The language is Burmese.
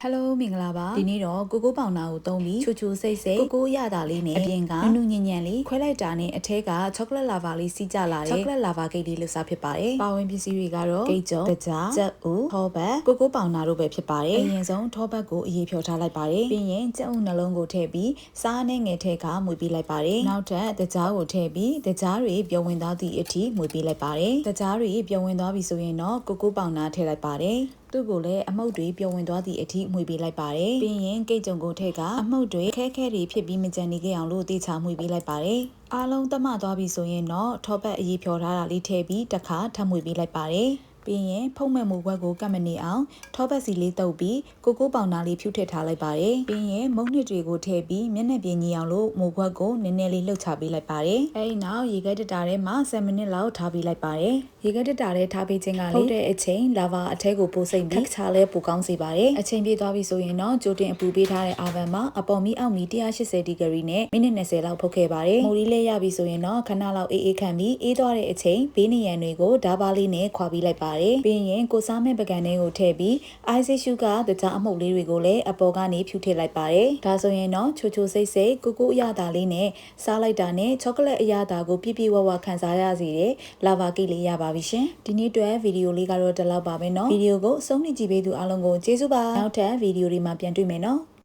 Hello မင်္ဂလာပါဒီနေ့တော့ကိုပေါင်နာကိုသုံးပြီးချူစိတ်စိတ်ကိုရတာလေးနဲ့အပြင်ကနုညံ့ညံ့လေးခွဲလိုက်တာနဲ့အထက်ကချောကလက်လာဗာလေးစီးကျလာတဲ့ချောကလက်လာဗာဂိတ်လေးလှူစားဖြစ်ပါတယ်ပါဝင်ပစ္စည်းတွေကတော့ဂိတ်ကျုံတကြားကြက်ဥထောပတ်ကိုပေါင်နာတို့ပဲဖြစ်ပါတယ်အရင်ဆုံးထောပတ်ကိုအရေးဖြော်ထားလိုက်ပါတယ်ပြီးရင်ကြက်ဥနှလုံးကိုထည့်ပြီးစားနဲ့ငယ်ထက်ကမွေပေးလိုက်ပါတယ်နောက်ထပ်တကြားကိုထည့်ပြီးတကြားတွေပြုံဝင်သွားသည့်အထိမွေပေးလိုက်ပါတယ်တကြားတွေပြုံဝင်သွားပြီဆိုရင်တော့ကိုပေါင်နာထည့်လိုက်ပါတယ်သူ့ကိုလည်းအမှုတ်တွေပြုံဝင်သွားသည့်အထိမှွေပေးလိုက်ပါတယ်။ပြီးရင်ကိတ်ကြုံကိုထက်ကအမှုတ်တွေခဲခဲတွေဖြစ်ပြီးမကြံနေကြအောင်လို့တေချာမှွေပေးလိုက်ပါတယ်။အားလုံးတမသွားပြီဆိုရင်တော့ထောပတ်အရေးဖြော်ထားတာလေးထည့်ပြီးတစ်ခါထပ်မှွေပေးလိုက်ပါတယ်။ပြီးရင်ဖုံးမဲ့မူဘွက်ကိုကတ်မနေအောင်ထောပတ်စီလေးတုပ်ပြီးကိုပေါင်နာလေးဖြူထည့်ထားလိုက်ပါတယ်။ပြီးရင်မုံနှစ်တွေကိုထည့်ပြီးမျက်နှာပြင်ကြီးအောင်လို့မူဘွက်ကိုနည်းနည်းလေးလှုပ်ချပေးလိုက်ပါတယ်။အဲဒီနောက်ရေခဲတတာထဲမှာ10မိနစ်လောက်ထားပေးလိုက်ပါတယ်။ရေခဲတတာထဲထားပေးခြင်းကလေဟုတ်တဲ့အချိန်လာဗာအထဲကိုပို့စိမ့်ပြီးခါလဲပိုကောင်းစေပါတယ်။အချိန်ပြည့်သွားပြီဆိုရင်တော့ကြိုတင်အပူပေးထားတဲ့အာဗန်မှာအပေါ်မီအောက်မီ180ဒီဂရီနဲ့မိနစ်20လောက်ဖုတ်ခဲ့ပါတယ်။မိုးလေးလဲရပြီဆိုရင်တော့ခဏလောက်အေးခံပြီးအေးသွားတဲ့အချိန်ဘေးနေရန်တွေကိုဓာပါလေးနဲ့ခွာပေးလိုက်ပါတယ်။ပြီးရင်ကိုစားမဲ့ပကံတွေကိုထည့်ပြီးအိုက်စစ်ရှုကတကြားအမှုတ်လေးတွေကိုလည်းအပေါ်ကနေဖြူထည့်လိုက်ပါတယ်။ဒါဆိုရင်တော့ချိုစိတ်စိတ်ကိုအရသာလေးနဲ့စားလိုက်တာနဲ့ချောကလက်အရသာကိုပြည့်ဝခံစားရစေတဲ့လာဗာကိတ်လေးရပါပြီရှင်။ဒီနေ့အတွက်ဗီဒီယိုလေးကတော့ဒီလောက်ပါပဲနော်။ဗီဒီယိုကိုအဆုံးထိကြည့်ပေးသူအားလုံးကိုကျေးဇူးပါ။နောက်ထပ်ဗီဒီယိုတွေမှာပြန်တွေ့မယ်နော်။